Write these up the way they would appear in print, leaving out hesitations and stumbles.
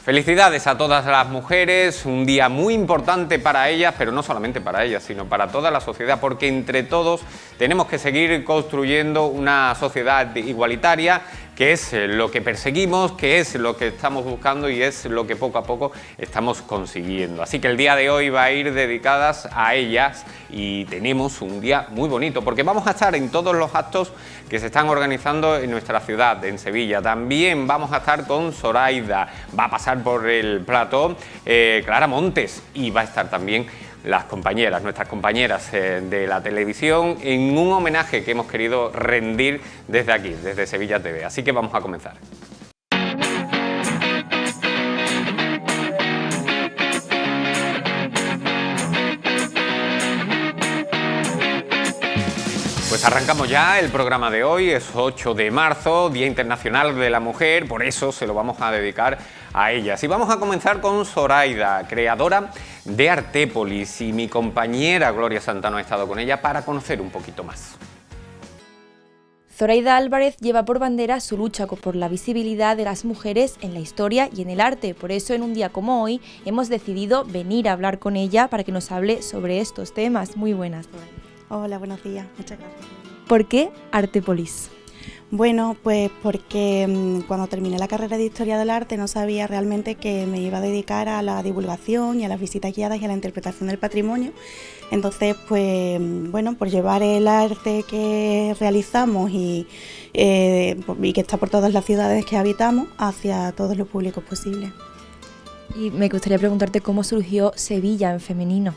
Felicidades a todas las mujeres, un día muy importante para ellas, pero no solamente para ellas, sino para toda la sociedad, porque entre todos tenemos que seguir construyendo una sociedad igualitaria, que es lo que perseguimos, que es lo que estamos buscando y es lo que poco a poco estamos consiguiendo. Así que el día de hoy va a ir dedicadas a ellas y tenemos un día muy bonito, porque vamos a estar en todos los actos que se están organizando en nuestra ciudad, en Sevilla. También vamos a estar con Zoraida, va a pasar por el plató Clara Montes y va a estar también las compañeras, nuestras compañeras de la televisión, en un homenaje que hemos querido rendir desde aquí, desde Sevilla TV. Así que vamos a comenzar. Pues arrancamos ya el programa de hoy, es 8 de marzo, Día Internacional de la Mujer, por eso se lo vamos a dedicar a ellas. Y vamos a comenzar con Zoraida, creadora de Artépolis, y mi compañera Gloria Santano ha estado con ella para conocer un poquito más. Zoraida Álvarez lleva por bandera su lucha por la visibilidad de las mujeres en la historia y en el arte. Por eso, en un día como hoy, hemos decidido venir a hablar con ella para que nos hable sobre estos temas. Muy buenas, Zoraida. Hola, buenos días, muchas gracias. ¿Por qué Artépolis? Bueno, pues porque cuando terminé la carrera de Historia del Arte no sabía realmente que me iba a dedicar a la divulgación y a las visitas guiadas y a la interpretación del patrimonio. Entonces, pues bueno, por llevar el arte que realizamos y que está por todas las ciudades que habitamos hacia todos los públicos posibles. Y me gustaría preguntarte cómo surgió Sevilla en femenino.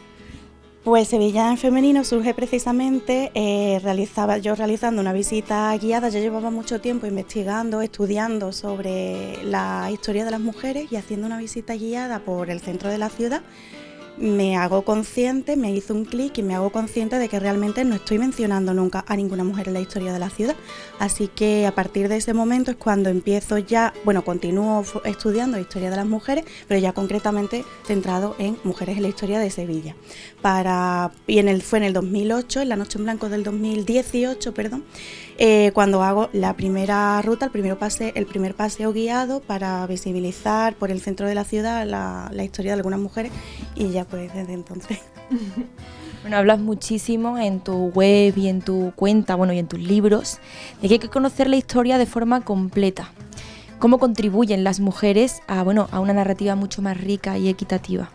Pues Sevilla en femenino surge precisamente realizando una visita guiada. Yo llevaba mucho tiempo investigando, estudiando sobre la historia de las mujeres y haciendo una visita guiada por el centro de la ciudad. Me hago consciente, me hizo un clic y me hago consciente de que realmente no estoy mencionando nunca a ninguna mujer en la historia de la ciudad. Así que a partir de ese momento es cuando empiezo ya, continúo estudiando historia de las mujeres, pero ya concretamente centrado en mujeres en la historia de Sevilla. Fue en el 2008, en la Noche en Blanco del 2018, cuando hago la primera ruta, el primer paseo guiado para visibilizar por el centro de la ciudad la historia de algunas mujeres, y ya pues desde entonces. Bueno, hablas muchísimo en tu web y en tu cuenta, y en tus libros, de que hay que conocer la historia de forma completa. ¿Cómo contribuyen las mujeres a una narrativa mucho más rica y equitativa?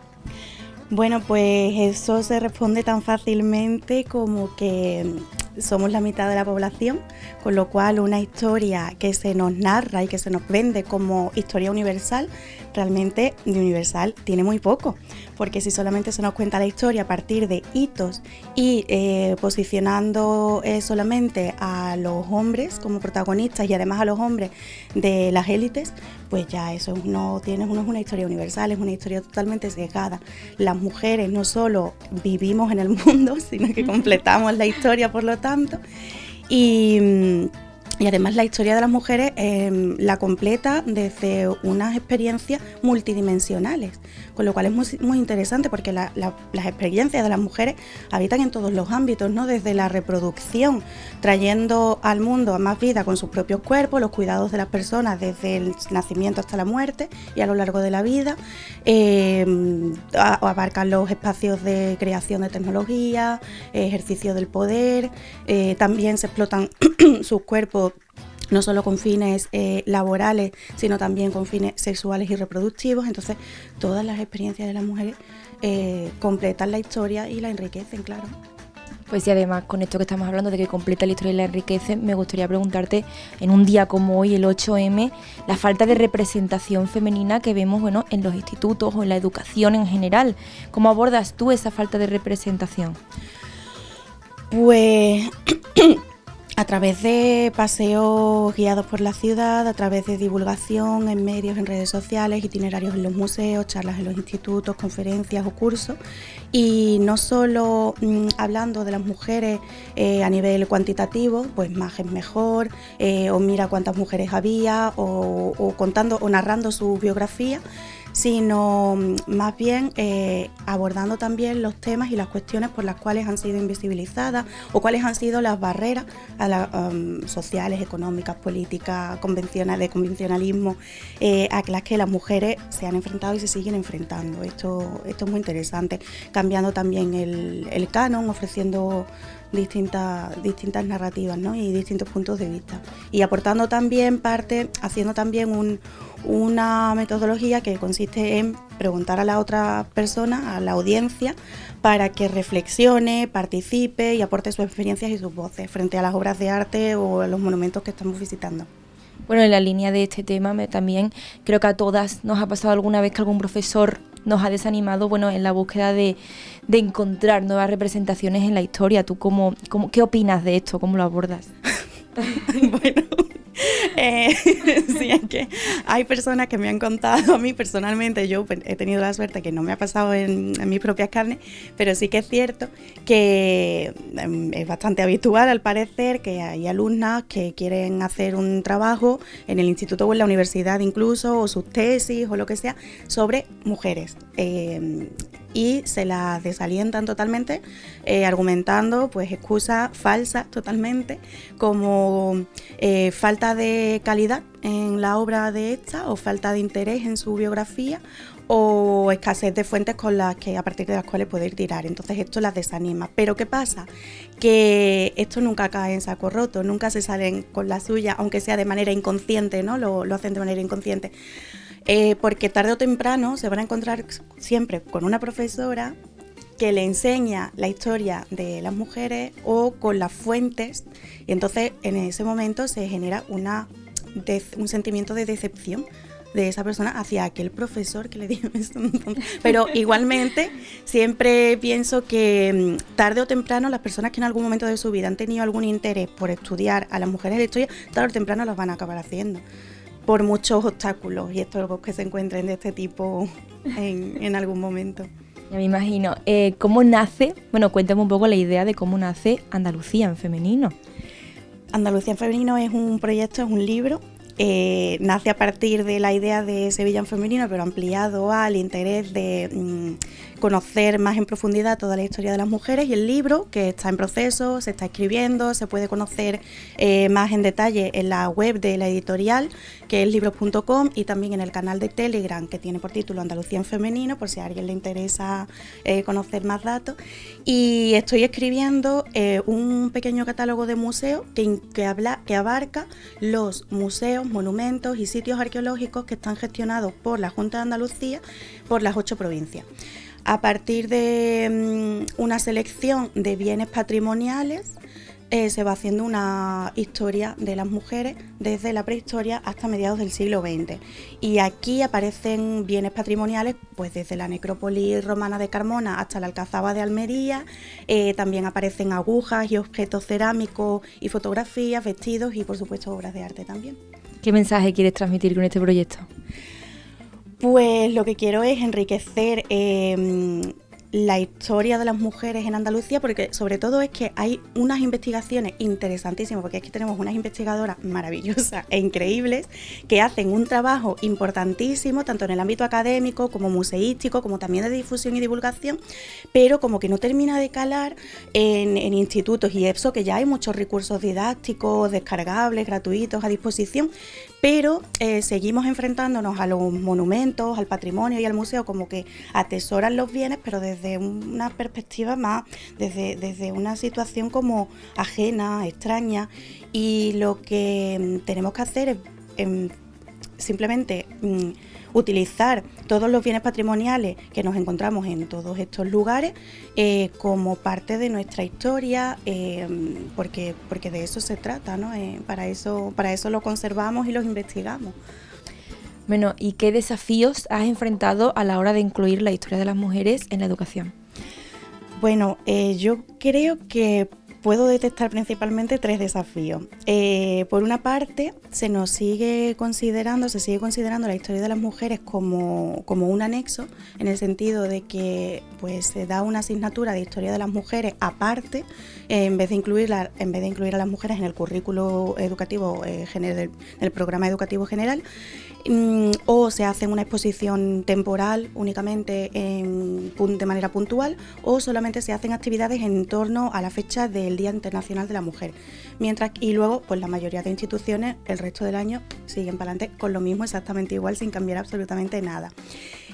Bueno, pues eso se responde tan fácilmente como que somos la mitad de la población, con lo cual una historia que se nos narra y que se nos vende como historia universal, realmente de universal tiene muy poco, porque si solamente se nos cuenta la historia a partir de hitos y posicionando solamente a los hombres como protagonistas y además a los hombres de las élites, pues ya eso no es una historia universal, es una historia totalmente sesgada. Las mujeres no solo vivimos en el mundo, sino que completamos la historia, por lo tanto, y además la historia de las mujeres la completa desde unas experiencias multidimensionales, con lo cual es muy, muy interesante porque las experiencias de las mujeres habitan en todos los ámbitos, ¿no? Desde la reproducción, trayendo al mundo a más vida con sus propios cuerpos, los cuidados de las personas desde el nacimiento hasta la muerte y a lo largo de la vida, abarcan los espacios de creación de tecnología, ejercicio del poder, también se explotan sus cuerpos no solo con fines laborales, sino también con fines sexuales y reproductivos. Entonces, todas las experiencias de las mujeres completan la historia y la enriquecen, claro. Pues y además, con esto que estamos hablando de que completa la historia y la enriquece, me gustaría preguntarte, en un día como hoy, el 8M, la falta de representación femenina que vemos en los institutos o en la educación en general. ¿Cómo abordas tú esa falta de representación? Pues a través de paseos guiados por la ciudad, a través de divulgación en medios, en redes sociales, itinerarios en los museos, charlas en los institutos, conferencias o cursos, y no solo hablando de las mujeres a nivel cuantitativo, pues más es mejor, o mira cuántas mujeres había, o contando o narrando su biografía, sino más bien abordando también los temas y las cuestiones por las cuales han sido invisibilizadas o cuáles han sido las barreras sociales, económicas, políticas, de convencionalismo, a las que las mujeres se han enfrentado y se siguen enfrentando. Esto es muy interesante, cambiando también el canon, ofreciendo distintas narrativas, ¿no? Y distintos puntos de vista, y aportando también haciendo también una metodología que consiste en preguntar a la otra persona, a la audiencia, para que reflexione, participe y aporte sus experiencias y sus voces frente a las obras de arte o a los monumentos que estamos visitando. Bueno, en la línea de este tema también creo que a todas nos ha pasado alguna vez que algún profesor nos ha desanimado, bueno, en la búsqueda de encontrar nuevas representaciones en la historia. ¿Tú qué opinas de esto? ¿Cómo lo abordas? Bueno, sí, es que hay personas que me han contado a mí personalmente. Yo he tenido la suerte que no me ha pasado en mis propias carnes, pero sí que es cierto que es bastante habitual, al parecer, que hay alumnas que quieren hacer un trabajo en el instituto o en la universidad incluso, o sus tesis o lo que sea, sobre mujeres. Y se las desalientan totalmente, argumentando pues excusas falsas totalmente, como falta de calidad en la obra de esta, o falta de interés en su biografía, o escasez de fuentes a partir de las cuales poder tirar. Entonces esto las desanima. Pero ¿qué pasa? Que esto nunca cae en saco roto, nunca se salen con la suya, aunque sea de manera inconsciente, ¿no? Lo hacen de manera inconsciente. Porque tarde o temprano se van a encontrar siempre con una profesora que le enseña la historia de las mujeres o con las fuentes, y entonces en ese momento se genera un sentimiento de decepción de esa persona hacia aquel profesor que le dio eso. Pero igualmente siempre pienso que tarde o temprano las personas que en algún momento de su vida han tenido algún interés por estudiar a las mujeres de la historia, tarde o temprano las van a acabar haciendo, por muchos obstáculos y estos que se encuentren de este tipo en algún momento. Ya me imagino. ¿Cómo nace? Bueno, cuéntame un poco la idea de cómo nace Andalucía en Femenino. Andalucía en Femenino es un proyecto, es un libro. Nace a partir de la idea de Sevilla en Femenino, pero ampliado al interés de conocer más en profundidad toda la historia de las mujeres, y el libro, que está en proceso, se está escribiendo, se puede conocer más en detalle en la web de la editorial, que es libros.com, y también en el canal de Telegram, que tiene por título Andalucía en Femenino, por si a alguien le interesa conocer más datos. Y estoy escribiendo un pequeño catálogo de museos que abarca los museos, monumentos y sitios arqueológicos que están gestionados por la Junta de Andalucía por las 8 provincias. A partir de una selección de bienes patrimoniales, se va haciendo una historia de las mujeres desde la prehistoria hasta mediados del siglo XX. Y aquí aparecen bienes patrimoniales pues desde la necrópolis romana de Carmona hasta la Alcazaba de Almería. También aparecen agujas y objetos cerámicos y fotografías, vestidos y por supuesto obras de arte también. ¿Qué mensaje quieres transmitir con este proyecto? Pues lo que quiero es enriquecer la historia de las mujeres en Andalucía, porque sobre todo es que hay unas investigaciones interesantísimas, porque es que tenemos unas investigadoras maravillosas e increíbles que hacen un trabajo importantísimo tanto en el ámbito académico como museístico, como también de difusión y divulgación, pero como que no termina de calar en institutos, y eso que ya hay muchos recursos didácticos descargables, gratuitos a disposición, pero seguimos enfrentándonos a los monumentos, al patrimonio y al museo, como que atesoran los bienes, pero desde una perspectiva más, desde una situación como ajena, extraña, y lo que tenemos que hacer es simplemente utilizar todos los bienes patrimoniales que nos encontramos en todos estos lugares como parte de nuestra historia, porque de eso se trata, ¿no? Para eso lo conservamos y los investigamos. Bueno, ¿y qué desafíos has enfrentado a la hora de incluir la historia de las mujeres en la educación? Bueno, yo creo que puedo detectar principalmente 3 desafíos. Por una parte, se sigue considerando la historia de las mujeres como un anexo, en el sentido de que pues se da una asignatura de historia de las mujeres aparte, en vez de incluir a las mujeres en el currículo educativo general, en el programa educativo general. o se hace una exposición temporal únicamente de manera puntual, o solamente se hacen actividades en torno a la fecha del Día Internacional de la Mujer. Y luego, pues la mayoría de instituciones el resto del año siguen para adelante con lo mismo, exactamente igual, sin cambiar absolutamente nada.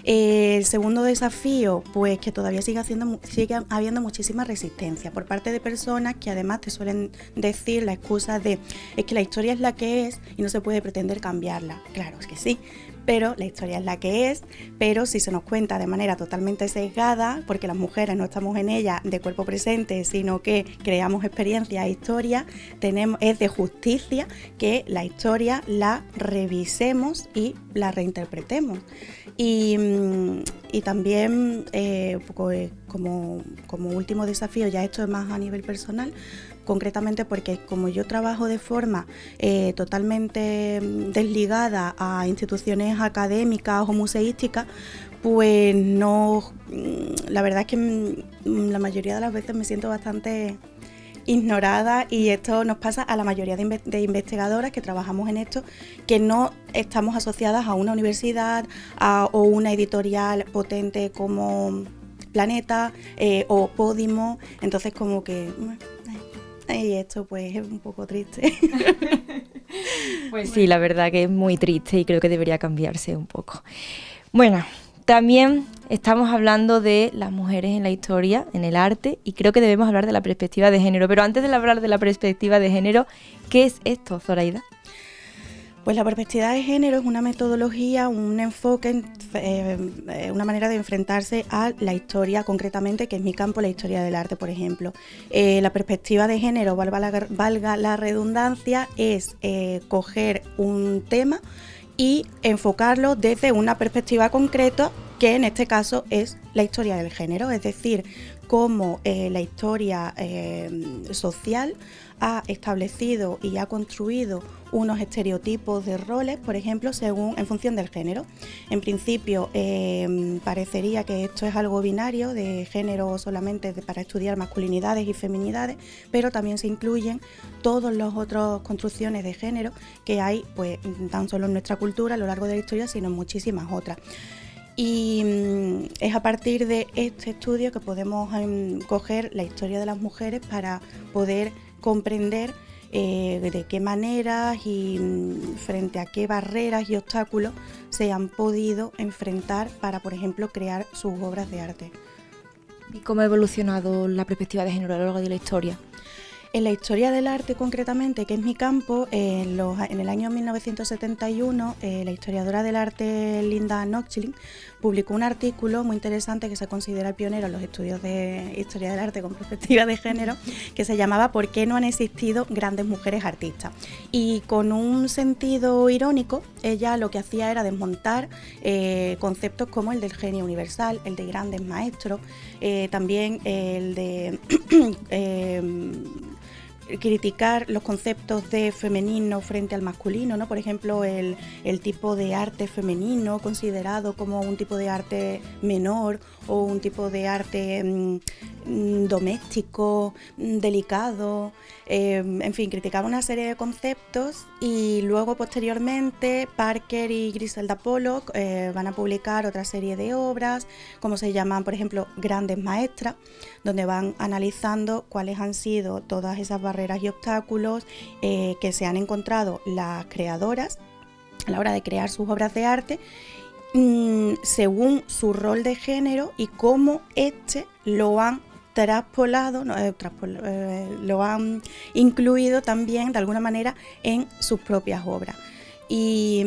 El segundo desafío, pues que todavía sigue habiendo muchísima resistencia por parte de personas que además te suelen decir la excusa de es que la historia es la que es y no se puede pretender cambiarla. Claro, es que sí, pero la historia es la que es, pero si se nos cuenta de manera totalmente sesgada, porque las mujeres no estamos en ella de cuerpo presente, sino que creamos experiencias e historias, es de justicia que la historia la revisemos y la reinterpretemos. Y también, como último desafío, ya esto es más a nivel personal, concretamente porque como yo trabajo de forma totalmente desligada a instituciones académicas o museísticas, pues no, la verdad es que la mayoría de las veces me siento bastante ignorada, y esto nos pasa a la mayoría de investigadoras que trabajamos en esto, que no estamos asociadas a una universidad o una editorial potente como Planeta o Podimo, entonces como que y esto pues es un poco triste. Pues sí, la verdad que es muy triste y creo que debería cambiarse un poco. Bueno, también estamos hablando de las mujeres en la historia, en el arte, y creo que debemos hablar de la perspectiva de género. Pero antes de hablar de la perspectiva de género, ¿qué es esto, Zoraida? Pues la perspectiva de género es una metodología, un enfoque, una manera de enfrentarse a la historia concretamente, que es mi campo, la historia del arte, por ejemplo. La perspectiva de género, valga la redundancia, es coger un tema y enfocarlo desde una perspectiva concreta, que en este caso es la historia del género, es decir, cómo la historia social ha establecido y ha construido unos estereotipos de roles, por ejemplo, en función del género. En principio parecería que esto es algo binario, de género solamente para estudiar masculinidades y feminidades, pero también se incluyen todas las otras construcciones de género que hay, pues tan solo en nuestra cultura a lo largo de la historia, sino en muchísimas otras. Y es a partir de este estudio que podemos coger la historia de las mujeres para poder comprender de qué maneras y frente a qué barreras y obstáculos se han podido enfrentar para, por ejemplo, crear sus obras de arte. ¿Y cómo ha evolucionado la perspectiva de género a lo largo de la historia? En la historia del arte concretamente, que es mi campo, en el año 1971 la historiadora del arte Linda Nördling publicó un artículo muy interesante que se considera el pionero en los estudios de historia del arte con perspectiva de género, que se llamaba ¿Por qué no han existido grandes mujeres artistas? Y con un sentido irónico, ella lo que hacía era desmontar conceptos como el del genio universal, el de grandes maestros, también el de criticar los conceptos de femenino frente al masculino, ¿no? Por ejemplo, el tipo de arte femenino considerado como un tipo de arte menor o un tipo de arte doméstico, delicado, en fin, criticaba una serie de conceptos, y luego posteriormente Parker y Griselda Pollock van a publicar otra serie de obras, como se llaman, por ejemplo, Grandes Maestras, donde van analizando cuáles han sido todas esas barreras y obstáculos que se han encontrado las creadoras a la hora de crear sus obras de arte, según su rol de género y cómo lo han traspolado, lo han incluido también de alguna manera en sus propias obras. Y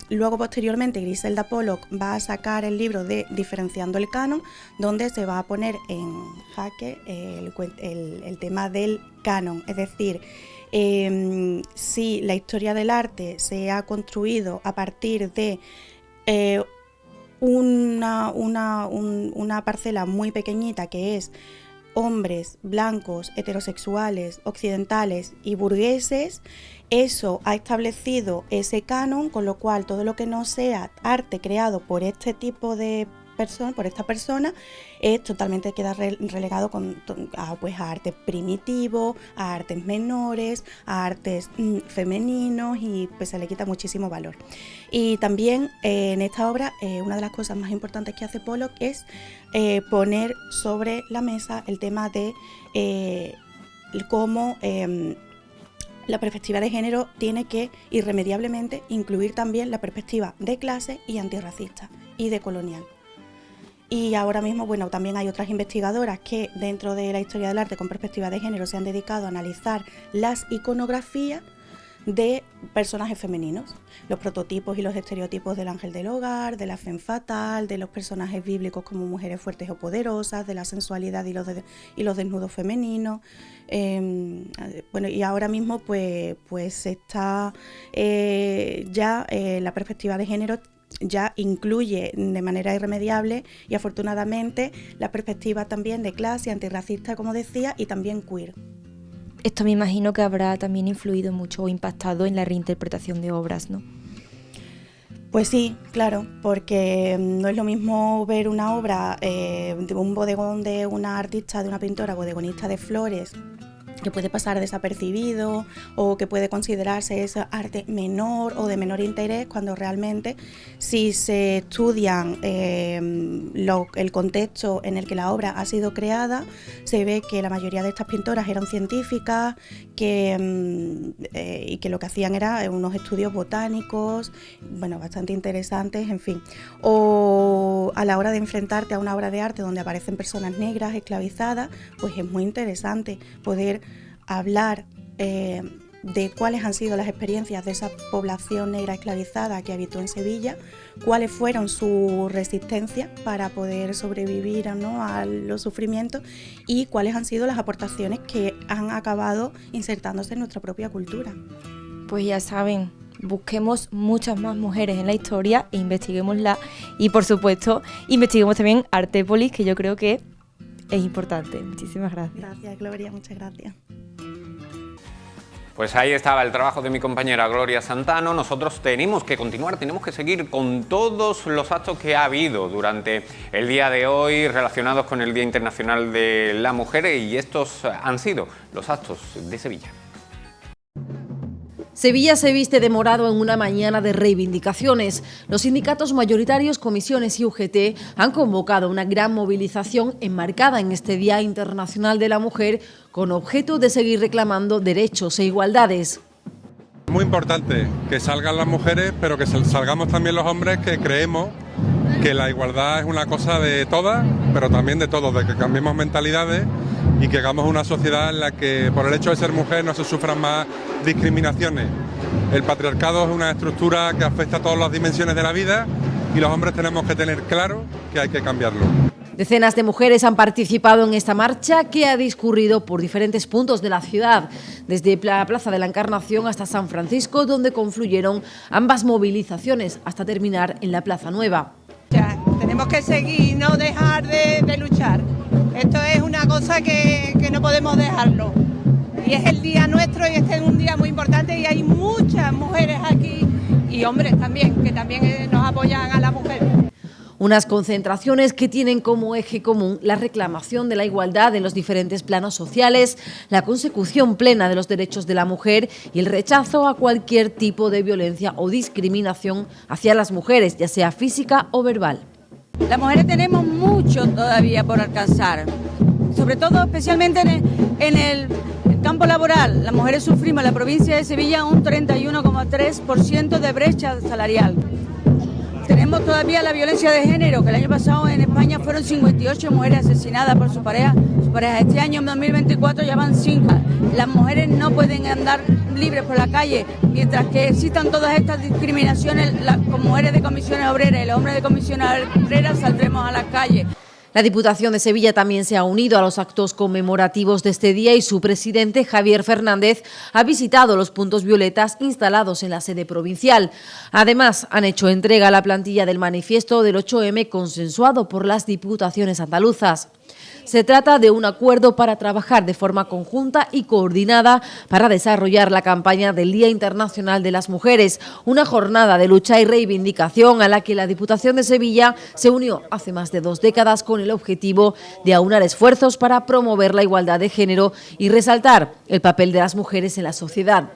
luego posteriormente Griselda Pollock va a sacar el libro de Diferenciando el canon, donde se va a poner en jaque el tema del canon, es decir, si la historia del arte se ha construido a partir de una parcela muy pequeñita, que es hombres blancos, heterosexuales, occidentales y burgueses, eso ha establecido ese canon, con lo cual todo lo que no sea arte creado por este tipo de esta persona, totalmente queda relegado pues a artes primitivos, a artes menores, a artes femeninos, y pues se le quita muchísimo valor. Y también en esta obra una de las cosas más importantes que hace Pollock es poner sobre la mesa el tema de cómo la perspectiva de género tiene que irremediablemente incluir también la perspectiva de clase y antirracista y decolonial. Y ahora mismo, bueno, también hay otras investigadoras que dentro de la historia del arte con perspectiva de género se han dedicado a analizar las iconografías de personajes femeninos, los prototipos y los estereotipos del ángel del hogar, de la femme fatale, de los personajes bíblicos como mujeres fuertes o poderosas, de la sensualidad y los desnudos femeninos. Bueno, y ahora mismo pues está la perspectiva de género ya incluye de manera irremediable y afortunadamente la perspectiva también de clase, antirracista, como decía, y también queer. Esto me imagino que habrá también influido mucho o impactado en la reinterpretación de obras, ¿no? Pues sí, claro, porque no es lo mismo ver una obra de un bodegón de una artista, de una pintora bodegonista de flores, que puede pasar desapercibido o que puede considerarse ese arte menor o de menor interés, cuando realmente si se estudian el contexto en el que la obra ha sido creada, se ve que la mayoría de estas pintoras eran científicas y que lo que hacían era unos estudios botánicos, bueno, bastante interesantes, en fin. O a la hora de enfrentarte a una obra de arte donde aparecen personas negras esclavizadas, pues es muy interesante poder hablar de cuáles han sido las experiencias de esa población negra esclavizada que habitó en Sevilla, cuáles fueron sus resistencias para poder sobrevivir, ¿no?, a los sufrimientos, y cuáles han sido las aportaciones que han acabado insertándose en nuestra propia cultura. Pues ya saben, busquemos muchas más mujeres en la historia e investiguémosla, y por supuesto investiguemos también Artépolis, que yo creo que es importante. Muchísimas gracias. Gracias, Gloria, muchas gracias. Pues ahí estaba el trabajo de mi compañera Gloria Santano. Nosotros tenemos que continuar, tenemos que seguir con todos los actos que ha habido durante el día de hoy relacionados con el Día Internacional de la Mujer, y estos han sido los actos de Sevilla. Sevilla se viste de morado en una mañana de reivindicaciones. Los sindicatos mayoritarios, comisiones y UGT han convocado una gran movilización enmarcada en este Día Internacional de la Mujer, con objeto de seguir reclamando derechos e igualdades. Muy importante que salgan las mujeres, pero que salgamos también los hombres, que creemos que la igualdad es una cosa de todas, pero también de todos, de que cambiemos mentalidades y que hagamos una sociedad en la que por el hecho de ser mujer no se sufran más discriminaciones. El patriarcado es una estructura que afecta a todas las dimensiones de la vida y los hombres tenemos que tener claro que hay que cambiarlo. Decenas de mujeres han participado en esta marcha, que ha discurrido por diferentes puntos de la ciudad, desde la Plaza de la Encarnación hasta San Francisco, donde confluyeron ambas movilizaciones, hasta terminar en la Plaza Nueva. Ya, tenemos que seguir, no dejar de luchar. Esto es una cosa que no podemos dejarlo. Y es el día nuestro, y este es un día muy importante, y hay muchas mujeres aquí, y hombres también, que también nos apoyan a la mujer. Unas concentraciones que tienen como eje común la reclamación de la igualdad en los diferentes planos sociales, la consecución plena de los derechos de la mujer y el rechazo a cualquier tipo de violencia o discriminación hacia las mujeres, ya sea física o verbal. Las mujeres tenemos mucho todavía por alcanzar, sobre todo especialmente en el campo laboral. Las mujeres sufrimos en la provincia de Sevilla un 31,3% de brecha salarial. Tenemos todavía la violencia de género, que el año pasado en España fueron 58 mujeres asesinadas por su pareja. Este año, en 2024, ya van 5. Las mujeres no pueden andar libres por la calle, mientras que existan todas estas discriminaciones. Las mujeres de comisiones obreras y los hombres de comisiones obreras saldremos a las calles. La Diputación de Sevilla también se ha unido a los actos conmemorativos de este día, y su presidente, Javier Fernández, ha visitado los puntos violetas instalados en la sede provincial. Además, han hecho entrega a la plantilla del manifiesto del 8M consensuado por las diputaciones andaluzas. Se trata de un acuerdo para trabajar de forma conjunta y coordinada para desarrollar la campaña del Día Internacional de las Mujeres, una jornada de lucha y reivindicación a la que la Diputación de Sevilla se unió hace más de 2 décadas con el objetivo de aunar esfuerzos para promover la igualdad de género y resaltar el papel de las mujeres en la sociedad.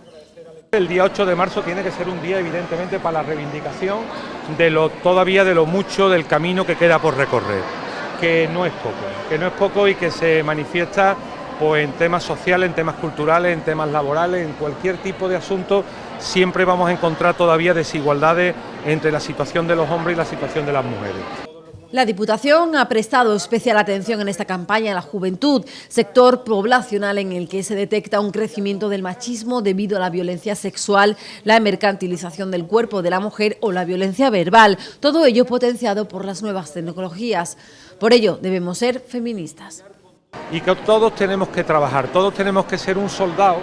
El día 8 de marzo tiene que ser un día evidentemente para la reivindicación de lo mucho del camino que queda por recorrer, que no es poco y que se manifiesta pues, en temas sociales, en temas culturales, en temas laborales, en cualquier tipo de asunto. Siempre vamos a encontrar todavía desigualdades entre la situación de los hombres y la situación de las mujeres. La Diputación ha prestado especial atención en esta campaña a la juventud, sector poblacional en el que se detecta un crecimiento del machismo debido a la violencia sexual, la mercantilización del cuerpo de la mujer o la violencia verbal, todo ello potenciado por las nuevas tecnologías. Por ello, debemos ser feministas. Y que todos tenemos que trabajar, todos tenemos que ser un soldado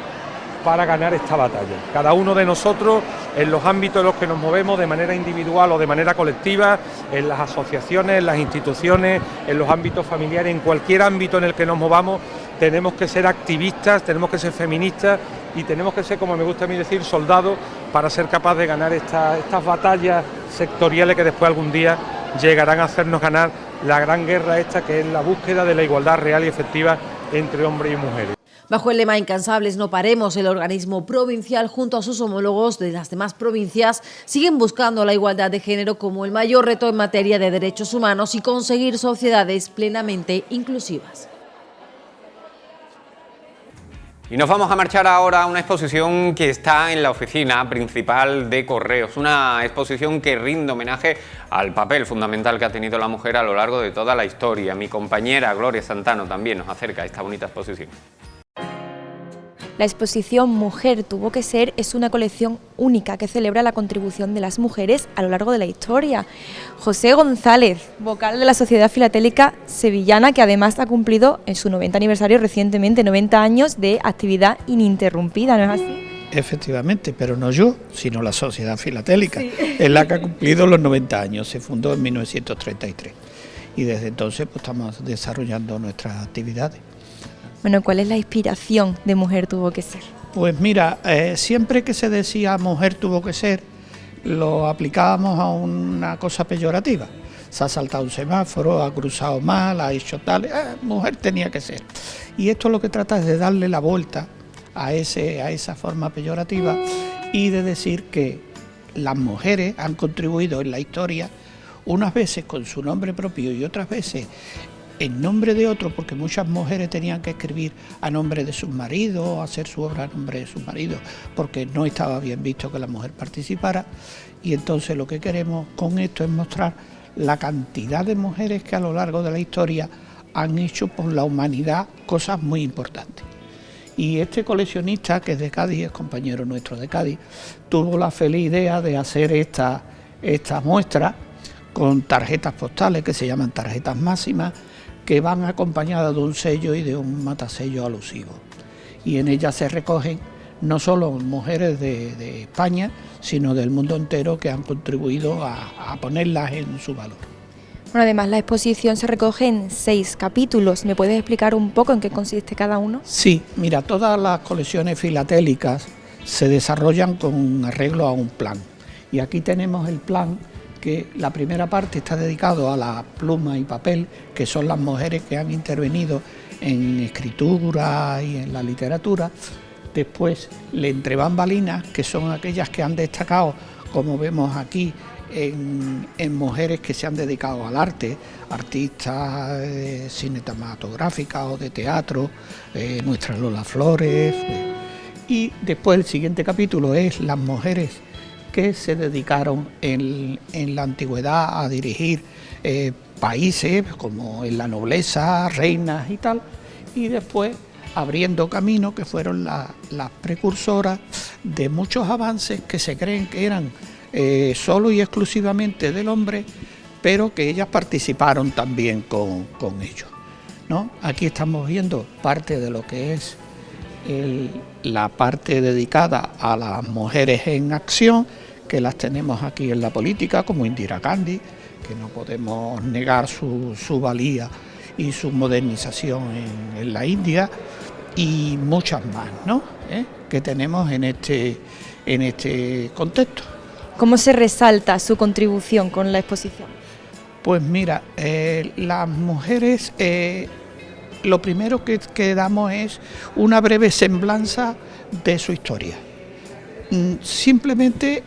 para ganar esta batalla. Cada uno de nosotros, en los ámbitos en los que nos movemos, de manera individual o de manera colectiva, en las asociaciones, en las instituciones, en los ámbitos familiares, en cualquier ámbito en el que nos movamos, tenemos que ser activistas, tenemos que ser feministas y tenemos que ser, como me gusta a mí decir, soldados para ser capaces de ganar estas batallas sectoriales que después algún día llegarán a hacernos ganar la gran guerra esta, que es la búsqueda de la igualdad real y efectiva entre hombres y mujeres. Bajo el lema Incansables no paremos, el organismo provincial junto a sus homólogos de las demás provincias siguen buscando la igualdad de género como el mayor reto en materia de derechos humanos y conseguir sociedades plenamente inclusivas. Y nos vamos a marchar ahora a una exposición que está en la oficina principal de Correos, una exposición que rinde homenaje al papel fundamental que ha tenido la mujer a lo largo de toda la historia. Mi compañera Gloria Santano también nos acerca a esta bonita exposición. La exposición Mujer tuvo que ser es una colección única que celebra la contribución de las mujeres a lo largo de la historia. José González, vocal de la Sociedad Filatélica Sevillana, que además ha cumplido en su 90 aniversario recientemente, 90 años de actividad ininterrumpida, ¿no es así? Efectivamente, pero no yo, sino la Sociedad Filatélica, sí. Es la que ha cumplido los 90 años, se fundó en 1933 y desde entonces pues, estamos desarrollando nuestras actividades. Bueno, ¿cuál es la inspiración de Mujer tuvo que ser? Pues mira, siempre que se decía Mujer tuvo que ser, lo aplicábamos a una cosa peyorativa. Se ha saltado un semáforo, ha cruzado mal, ha hecho tal, mujer tenía que ser. Y esto lo que trata es de darle la vuelta a esa forma peyorativa y de decir que las mujeres han contribuido en la historia, unas veces con su nombre propio y otras veces en nombre de otro, porque muchas mujeres tenían que escribir a nombre de sus maridos, hacer su obra a nombre de sus maridos, porque no estaba bien visto que la mujer participara. Y entonces lo que queremos con esto es mostrar la cantidad de mujeres que a lo largo de la historia han hecho por la humanidad cosas muy importantes. Y este coleccionista, que es de Cádiz, es compañero nuestro de Cádiz, tuvo la feliz idea de hacer esta muestra con tarjetas postales que se llaman tarjetas máximas, que van acompañadas de un sello y de un matasello alusivo. Y en ellas se recogen no solo mujeres de España, sino del mundo entero que han contribuido a ponerlas en su valor. Bueno, además la exposición se recoge en 6 capítulos. ¿Me puedes explicar un poco en qué consiste cada uno? Sí, mira, todas las colecciones filatélicas se desarrollan con arreglo a un plan. Y aquí tenemos el plan, que la primera parte está dedicado a la pluma y papel, que son las mujeres que han intervenido en escritura y en la literatura. Después, le entre bambalinas, que son aquellas que han destacado, como vemos aquí, en mujeres que se han dedicado al arte, artistas cinematográficas o de teatro, nuestra Lola Flores. Y después el siguiente capítulo es las mujeres que se dedicaron en la antigüedad a dirigir países como en la nobleza, reinas y tal, y después abriendo camino, que fueron las precursoras de muchos avances que se creen que eran solo y exclusivamente del hombre, pero que ellas participaron también con ellos, ¿no? Aquí estamos viendo parte de lo que es la parte dedicada a las mujeres en acción, que las tenemos aquí en la política, como Indira Gandhi, que no podemos negar su valía y su modernización en la India y muchas más, ¿no? Que tenemos en este contexto. ¿Cómo se resalta su contribución con la exposición? Pues mira, las mujeres, lo primero que damos es una breve semblanza de su historia. Simplemente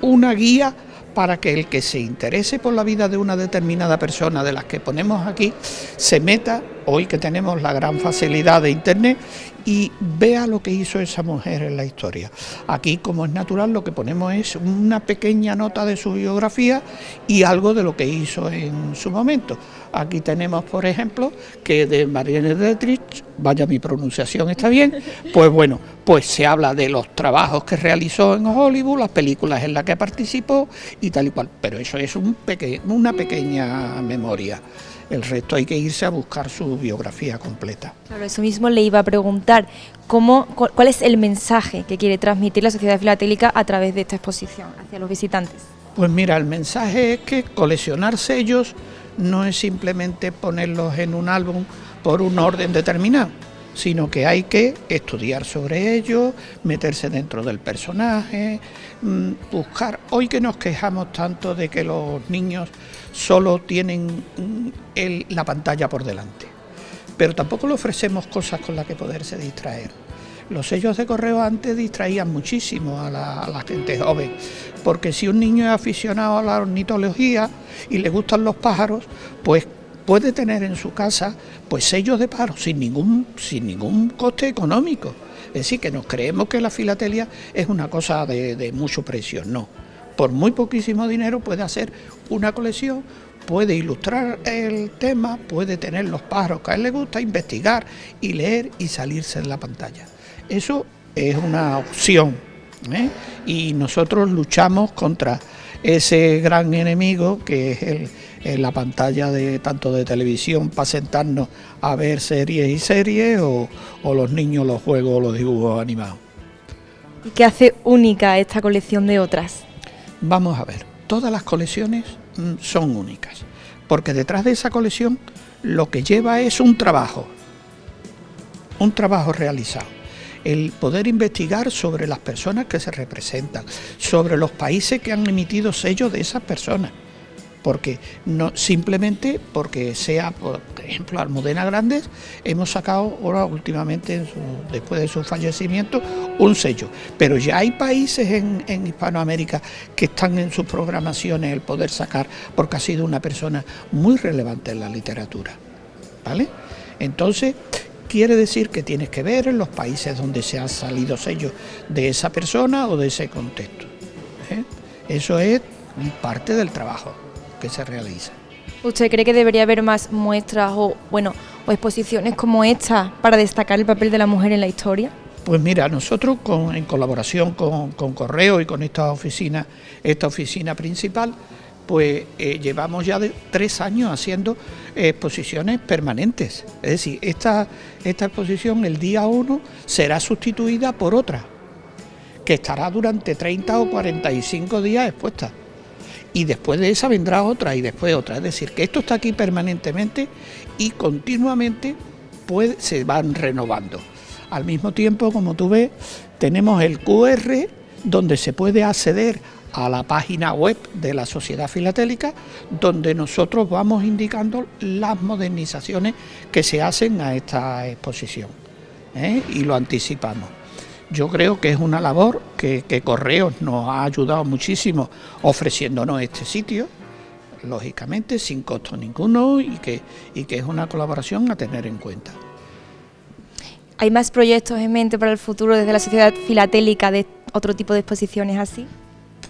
una guía para que el que se interese por la vida de una determinada persona de las que ponemos aquí, se meta, hoy que tenemos la gran facilidad de internet, y vea lo que hizo esa mujer en la historia. Aquí, como es natural, lo que ponemos es una pequeña nota de su biografía y algo de lo que hizo en su momento. Aquí tenemos, por ejemplo, que de Marlene Dietrich, vaya, mi pronunciación está bien, pues bueno, pues se habla de los trabajos que realizó en Hollywood, las películas en las que participó y tal y cual, pero eso es una pequeña memoria. El resto hay que irse a buscar su biografía completa. Claro, eso mismo le iba a preguntar, ¿cuál es el mensaje que quiere transmitir la Sociedad Filatélica a través de esta exposición hacia los visitantes? Pues mira, el mensaje es que coleccionar sellos no es simplemente ponerlos en un álbum por un orden determinado, sino que hay que estudiar sobre ellos, meterse dentro del personaje, buscar. Hoy que nos quejamos tanto de que los niños solo tienen la pantalla por delante, pero tampoco le ofrecemos cosas con las que poderse distraer. Los sellos de correo antes distraían muchísimo a la gente joven, porque si un niño es aficionado a la ornitología y le gustan los pájaros, pues puede tener en su casa pues sellos de pájaros sin ningún coste económico. Es decir, que nos creemos que la filatelia es una cosa de mucho precio. No, por muy poquísimo dinero puede hacer una colección, puede ilustrar el tema, puede tener los pájaros que a él le gusta, investigar y leer y salirse en la pantalla. Eso es una opción, y nosotros luchamos contra ese gran enemigo que es la pantalla tanto de televisión para sentarnos a ver series o los niños los juegos o los dibujos animados. ¿Y qué hace única esta colección de otras? Vamos a ver, todas las colecciones son únicas, porque detrás de esa colección lo que lleva es un trabajo realizado. El poder investigar sobre las personas que se representan, sobre los países que han emitido sellos de esas personas, porque no simplemente porque sea, por ejemplo, Almudena Grandes, hemos sacado ahora últimamente, después de su fallecimiento, un sello, pero ya hay países en Hispanoamérica que están en sus programaciones el poder sacar, porque ha sido una persona muy relevante en la literatura, ¿vale? Entonces, quiere decir que tienes que ver en los países donde se han salido sellos de esa persona o de ese contexto. Eso es parte del trabajo que se realiza. ¿Usted cree que debería haber más muestras o exposiciones como esta para destacar el papel de la mujer en la historia? Pues mira, nosotros en colaboración con Correo y con esta oficina principal, pues llevamos ya 3 años haciendo exposiciones permanentes. Es decir, esta exposición el día 1 será sustituida por otra, que estará durante 30 o 45 días expuesta. Y después de esa vendrá otra y después otra. Es decir, que esto está aquí permanentemente y continuamente se van renovando. Al mismo tiempo, como tú ves, tenemos el QR donde se puede acceder a la página web de la Sociedad Filatélica, donde nosotros vamos indicando las modernizaciones que se hacen a esta exposición, y lo anticipamos. Yo creo que es una labor que Correos nos ha ayudado muchísimo ofreciéndonos este sitio, lógicamente sin costo ninguno, y que es una colaboración a tener en cuenta. ¿Hay más proyectos en mente para el futuro desde la Sociedad Filatélica de otro tipo de exposiciones así?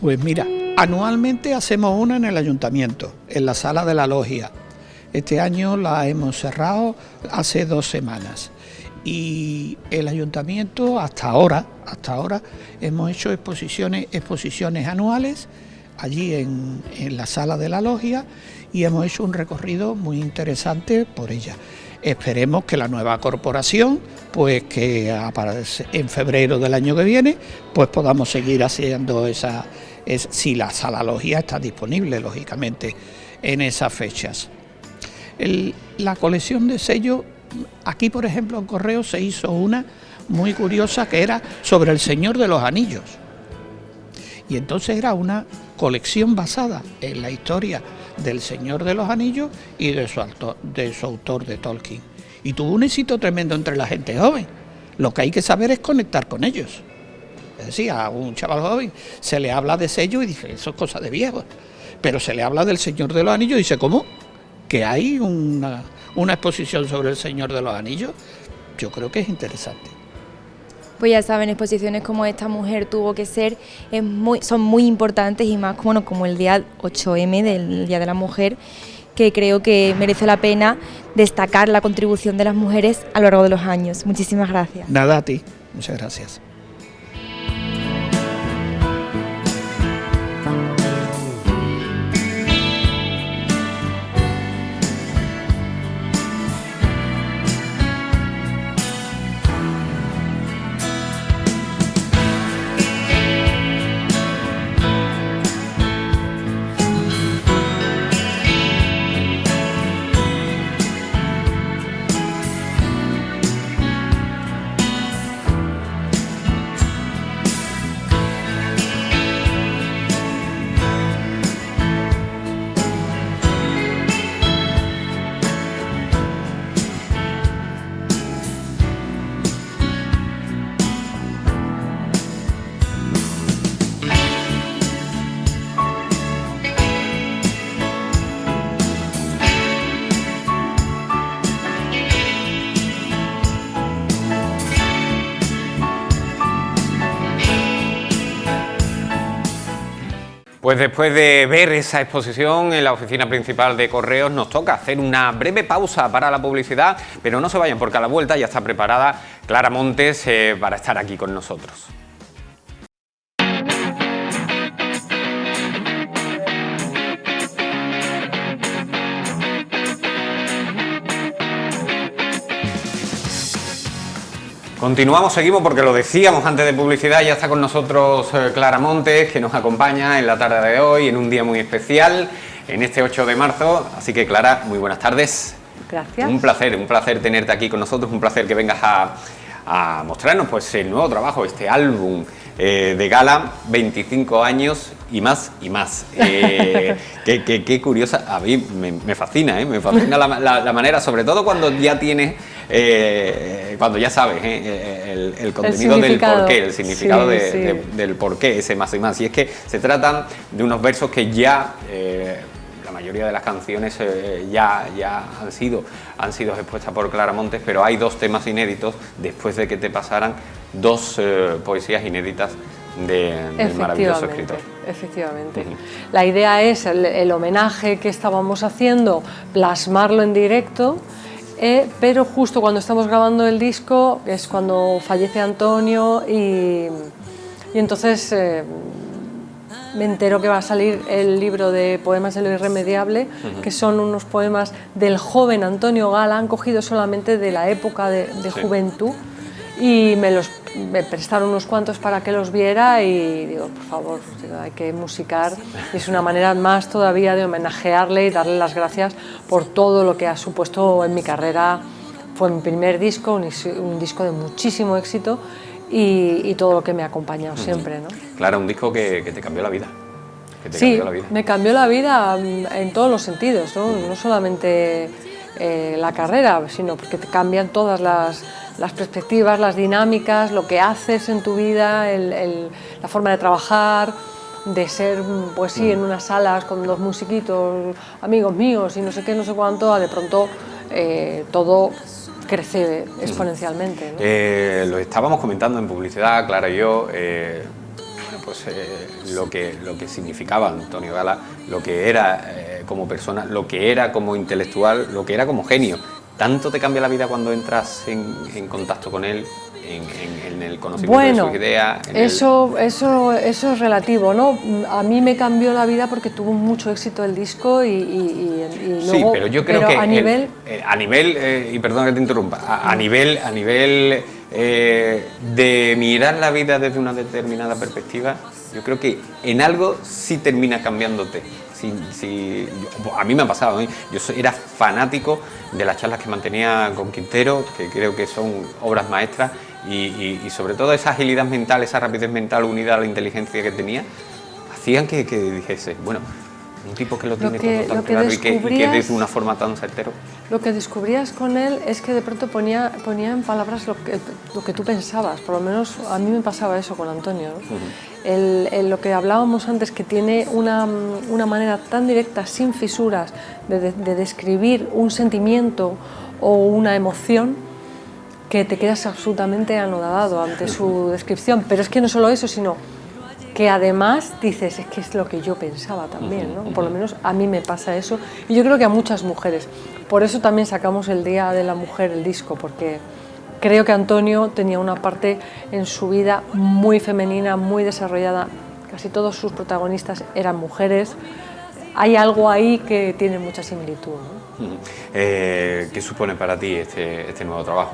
Pues mira, anualmente hacemos una en el ayuntamiento, en la sala de la logia. Este año la hemos cerrado hace 2 semanas. Y el ayuntamiento hasta ahora hemos hecho exposiciones anuales allí en la sala de la logia y hemos hecho un recorrido muy interesante por ella. Esperemos que la nueva corporación, pues que aparece en febrero del año que viene, pues podamos seguir haciendo si la sala logia está disponible, lógicamente, en esas fechas. la colección de sellos, aquí por ejemplo en Correos se hizo una muy curiosa que era sobre el Señor de los Anillos. Y entonces era una colección basada en la historia del Señor de los Anillos y de su autor, de Tolkien. Y tuvo un éxito tremendo entre la gente joven. Lo que hay que saber es conectar con ellos. Es decir, a un chaval joven se le habla de sello y dice, eso es cosa de viejo. Pero se le habla del Señor de los Anillos y dice, ¿cómo? Que hay una exposición sobre el Señor de los Anillos. Yo creo que es interesante. Pues ya saben, exposiciones como Esta mujer tuvo que ser, son muy importantes y más como el día 8M del Día de la Mujer, que creo que merece la pena destacar la contribución de las mujeres a lo largo de los años. Muchísimas gracias. Nada, a ti. Muchas gracias. Pues después de ver esa exposición en la oficina principal de Correos, nos toca hacer una breve pausa para la publicidad, pero no se vayan porque a la vuelta ya está preparada Clara Montes para estar aquí con nosotros. Continuamos, seguimos porque lo decíamos antes de publicidad, ya está con nosotros Clara Montes, que nos acompaña en la tarde de hoy, en un día muy especial, en este 8 de marzo. Así que Clara, muy buenas tardes. Gracias. Un placer tenerte aquí con nosotros, un placer que vengas a mostrarnos pues el nuevo trabajo, este álbum de Gala, 25 años y más y más. Qué curiosa, a mí me fascina, me fascina la manera, sobre todo cuando ya tienes, cuando ya sabes el contenido del porqué, el significado del porqué, ese más y más. Y es que se tratan de unos versos que ya... la mayoría de las canciones ya han sido expuestas por Clara Montes, pero hay dos temas inéditos después de que te pasaran dos poesías inéditas del maravilloso escritor. Efectivamente. La idea es el homenaje que estábamos haciendo, plasmarlo en directo, pero justo cuando estamos grabando el disco es cuando fallece Antonio y entonces... me entero que va a salir el libro de poemas de lo irremediable, que son unos poemas del joven Antonio Gala, han cogido solamente de la época de juventud, y me prestaron unos cuantos para que los viera y digo, por favor, hay que musicar. Y es una manera más todavía de homenajearle y darle las gracias por todo lo que ha supuesto en mi carrera. Fue mi primer disco, un disco de muchísimo éxito, y todo lo que me ha acompañado siempre, ¿no? Claro, un disco que te cambió la vida. Sí, me cambió la vida en todos los sentidos, ¿no? No solamente la carrera, sino porque te cambian todas las perspectivas, las dinámicas, lo que haces en tu vida, la forma de trabajar, de ser, pues sí, en unas salas con dos musiquitos, amigos míos y no sé qué, no sé cuánto, de pronto todo crece exponencialmente, ¿no? Lo estábamos comentando en publicidad, Clara y yo, lo que significaba Antonio Gala, lo que era como persona, lo que era como intelectual, lo que era como genio. ¿Tanto te cambia la vida cuando entras en contacto con él, en el conocimiento de sus ideas? Eso es relativo, ¿no? A mí me cambió la vida porque tuvo mucho éxito el disco y luego... Sí, pero yo creo que a nivel... y perdón que te interrumpa, a nivel de mirar la vida desde una determinada perspectiva, yo creo que en algo sí termina cambiándote. A mí me ha pasado, ¿eh? Era fanático de las charlas que mantenía con Quintero, que creo que son obras maestras, y sobre todo esa agilidad mental, esa rapidez mental unida a la inteligencia que tenía, hacían que dijese, bueno, un tipo que lo tiene todo tan claro y que de una forma tan certero. Lo que descubrías con él es que de pronto ponía en palabras lo que tú pensabas, por lo menos a mí me pasaba eso con Antonio, ¿no? Lo que hablábamos antes, que tiene una manera tan directa, sin fisuras, de describir un sentimiento o una emoción, que te quedas absolutamente anodado ante su descripción. Pero es que no solo eso, sino que además dices, es que es lo que yo pensaba también, ¿no? Por lo menos a mí me pasa eso, y yo creo que a muchas mujeres. Por eso también sacamos el Día de la Mujer, el disco, porque creo que Antonio tenía una parte en su vida muy femenina, muy desarrollada. Casi todos sus protagonistas eran mujeres. Hay algo ahí que tiene mucha similitud, ¿no? ¿Qué supone para ti este nuevo trabajo?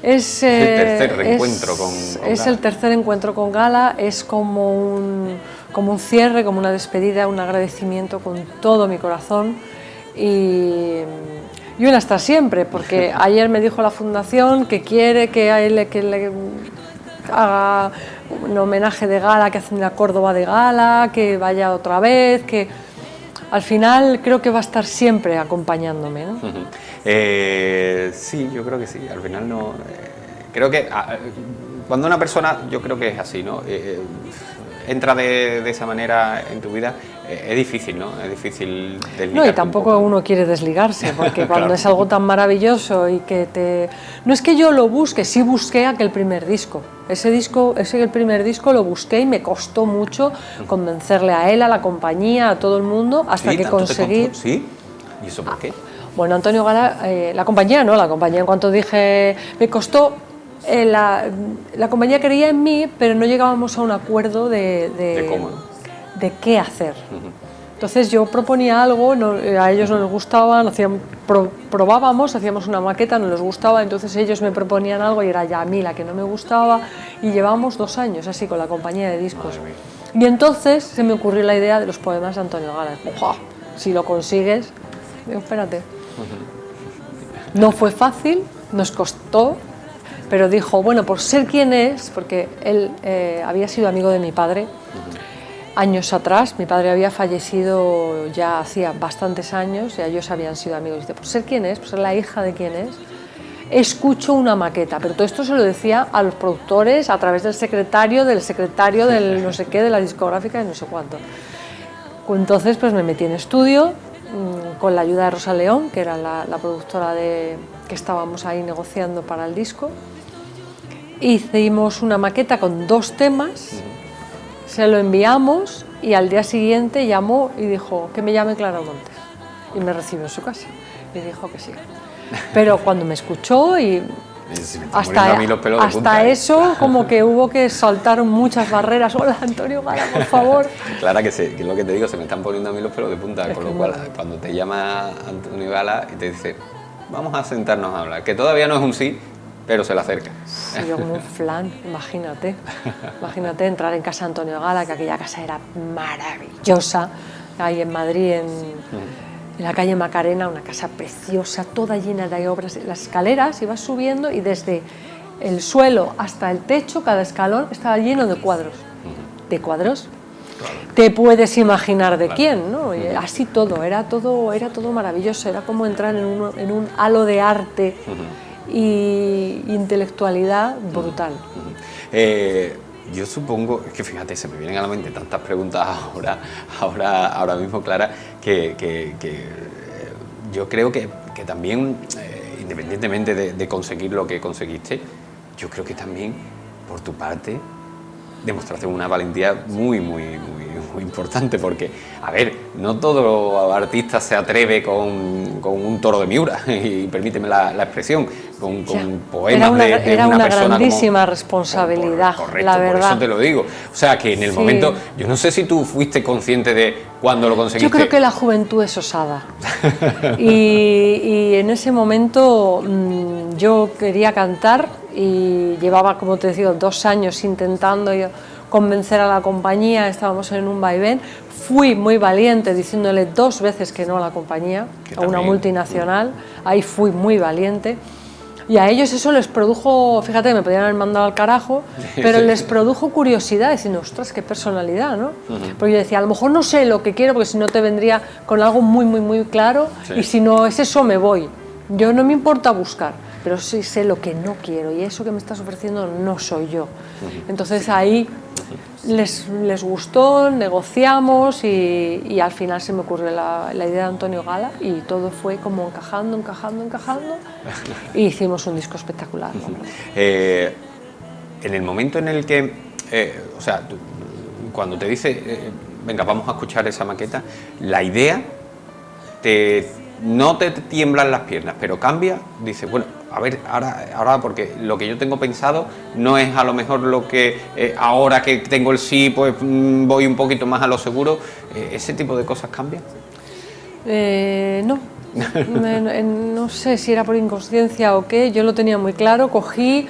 Es el tercer reencuentro con Gala. El tercer encuentro con Gala, es como un cierre, como una despedida, un agradecimiento con todo mi corazón y un hasta siempre, porque ayer me dijo la Fundación que quiere que le haga un homenaje de Gala, que hacen la Córdoba de Gala, que vaya otra vez, que al final creo que va a estar siempre acompañándome, ¿no? Sí, yo creo que sí. Al final no. Creo que cuando una persona, yo creo que es así, ¿no? Entra de esa manera en tu vida, es difícil, ¿no? Es difícil desligarte. No, y tampoco uno quiere desligarse, porque cuando Claro. es algo tan maravilloso y que te... No es que yo lo busque, sí busqué aquel primer disco. El primer disco lo busqué y me costó mucho convencerle a él, a la compañía, a todo el mundo, hasta que conseguí... ¿Sí? ¿Y eso por qué? Bueno, Antonio Gala, la compañía en cuanto dije, me costó, la compañía creía en mí, pero no llegábamos a un acuerdo ¿De cómo? de qué hacer. Entonces yo proponía algo, a ellos no les gustaba, probábamos, hacíamos una maqueta, no les gustaba, entonces ellos me proponían algo y era ya a mí la que no me gustaba, y llevábamos 2 años así con la compañía de discos. Y entonces se me ocurrió la idea de los poemas de Antonio Gala. ¡Oja! Si lo consigues, digo, espérate. No fue fácil, nos costó, pero dijo, bueno, por ser quien es, porque él había sido amigo de mi padre años atrás, mi padre había fallecido ya hacía bastantes años, y ellos habían sido amigos. Dice, por ser quien es, por ser la hija de quien es, escucho una maqueta, pero todo esto se lo decía a los productores a través del secretario del no sé qué, de la discográfica y no sé cuánto. Entonces pues me metí en estudio con la ayuda de Rosa León, que era la productora que estábamos ahí negociando para el disco. Hicimos una maqueta con 2 temas, se lo enviamos y al día siguiente llamó y dijo que me llame Clara Montes, y me recibió en su casa y dijo que sí. Pero cuando me escuchó y hasta eso como que hubo que saltar muchas barreras. Hola, Antonio Gala, por favor. Clara, que es lo que te digo, se me están poniendo a mí los pelos de punta, con lo cual cuando te llama Antonio Gala y te dice, vamos a sentarnos a hablar, que todavía no es un sí, pero se le acerca. Sí, yo como un flan, imagínate entrar en casa de Antonio Gala, que aquella casa era maravillosa, ahí en Madrid, en la calle Macarena, una casa preciosa, toda llena de obras. Las escaleras ibas subiendo y desde el suelo hasta el techo, cada escalón estaba lleno de cuadros. ¿De cuadros? Claro. Te puedes imaginar de quién, ¿no? Y así todo, era todo maravilloso, era como entrar en un halo de arte y intelectualidad brutal. Yo supongo, es que fíjate, se me vienen a la mente tantas preguntas ahora mismo, Clara, que yo creo que también, independientemente de conseguir lo que conseguiste, yo creo que también, por tu parte, demostraste una valentía muy importante, porque, a ver, no todo artista se atreve con un toro de Miura, y permíteme la expresión, con poemas era una una persona grandísima responsabilidad, correcto, la verdad. por eso te lo digo. O sea, que en el momento, yo no sé si tú fuiste consciente de cuando lo conseguiste. Yo creo que la juventud es osada. y en ese momento yo quería cantar y llevaba, como te digo, 2 años intentando. convencer a la compañía, estábamos en un vaivén. Fui muy valiente diciéndole 2 veces que no a la compañía, a una multinacional, ahí fui muy valiente. Y a ellos eso les produjo, fíjate, me podían haber mandado al carajo, pero les produjo curiosidad, diciendo, ostras, qué personalidad, ¿no? Porque yo decía, a lo mejor no sé lo que quiero, porque si no te vendría con algo muy, muy, muy claro, y si no es eso, me voy. Yo no me importa buscar, pero sí sé lo que no quiero, y eso que me estás ofreciendo no soy yo. Entonces ahí les gustó, negociamos y al final se me ocurrió la idea de Antonio Gala y todo fue como encajando y hicimos un disco espectacular. En el momento en el que, o sea, cuando te dice, venga, vamos a escuchar esa maqueta, la idea no te tiemblan las piernas, pero cambia, dices, bueno, a ver, ahora porque lo que yo tengo pensado no es a lo mejor lo que ahora que tengo el sí, pues voy un poquito más a lo seguro. ¿Ese tipo de cosas cambian? No. No sé si era por inconsciencia o qué, yo lo tenía muy claro. Cogí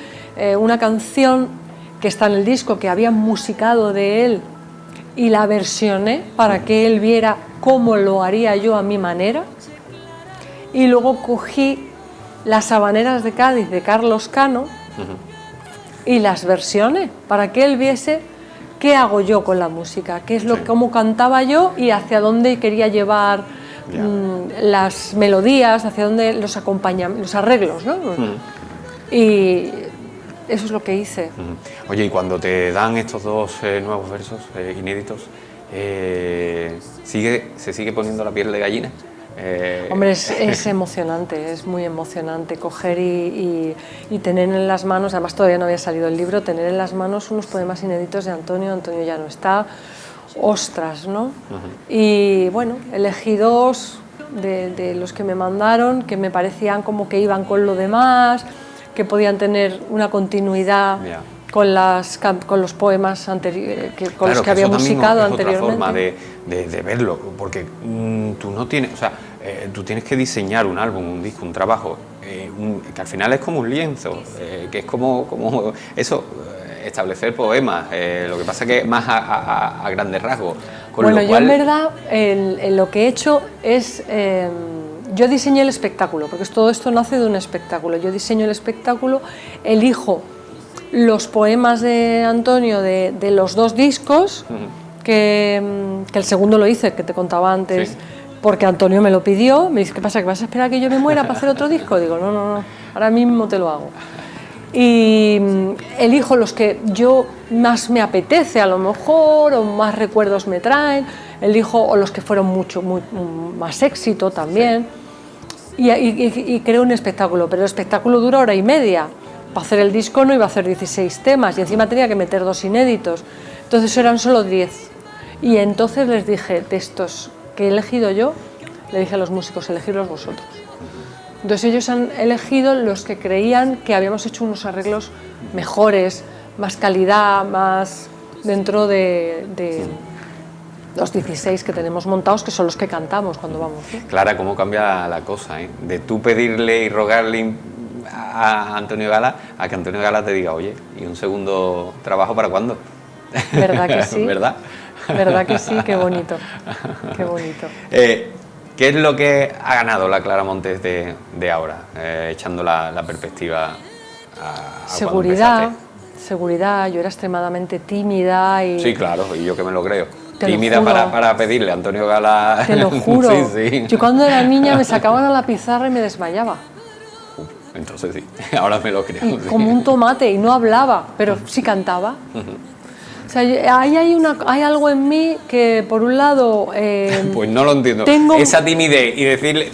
una canción que está en el disco, que había musicado de él, y la versioné para que él viera cómo lo haría yo a mi manera. Y luego cogí Las Habaneras de Cádiz de Carlos Cano y las versiones para que él viese qué hago yo con la música, qué es cómo cantaba yo y hacia dónde quería llevar las melodías, hacia dónde los acompañamientos, los arreglos, ¿no? Y eso es lo que hice. Oye, y cuando te dan estos 2 nuevos versos inéditos, ¿se sigue poniendo la piel de gallina? Hombre, es emocionante, es muy emocionante coger y tener en las manos, además todavía no había salido el libro, tener en las manos unos poemas inéditos de Antonio. Antonio ya no está, ostras, ¿no? Y bueno, elegí 2 de los que me mandaron, que me parecían como que iban con lo demás, que podían tener una continuidad con los poemas con los que había musicado anteriormente. Es otra forma de verlo, porque tú no tienes, o sea, tú tienes que diseñar un álbum, un disco, un trabajo, que al final es como un lienzo, que es como eso, establecer poemas, lo que pasa que más a grandes rasgos. Bueno, yo en verdad lo que he hecho es, yo diseñé el espectáculo, porque todo esto nace de un espectáculo. Yo diseño el espectáculo, elijo los poemas de Antonio de los 2 discos, que el segundo lo hice, que te contaba antes, porque Antonio me lo pidió. Me dice, ¿qué pasa? ¿Que vas a esperar a que yo me muera para hacer otro disco? Digo, no, ahora mismo te lo hago. Y elijo los que yo más me apetece a lo mejor, o más recuerdos me traen, elijo o los que fueron mucho más éxito también, y creo un espectáculo, pero el espectáculo dura 1 hora y media. Para hacer el disco no iba a hacer 16 temas y encima tenía que meter 2 inéditos, entonces eran solo 10. Y entonces les dije, de estos que he elegido yo, le dije a los músicos, elegidlos vosotros. Entonces ellos han elegido los que creían que habíamos hecho unos arreglos mejores, más calidad, más dentro de los 16 que tenemos montados, que son los que cantamos cuando vamos, ¿no? Clara, cómo cambia la cosa, ¿eh? De tú pedirle y rogarle a Antonio Gala a que Antonio Gala te diga, oye, ¿y un segundo trabajo para cuándo? ¿Verdad que sí? ¿Verdad? ¿Verdad que sí? Qué bonito, qué bonito. ¿Qué es lo que ha ganado la Clara Montes de ahora, echando la perspectiva a seguridad, seguridad. Yo era extremadamente tímida y... Sí, claro, y yo que me lo creo. Tímida para pedirle a Antonio Gala... Te lo juro. Sí. Yo cuando era niña me sacaban a la pizarra y me desmayaba. Entonces sí, ahora me lo creo. Y como un tomate, y no hablaba, pero sí cantaba. O sea, hay algo en mí que, por un lado... pues no lo entiendo. Esa timidez y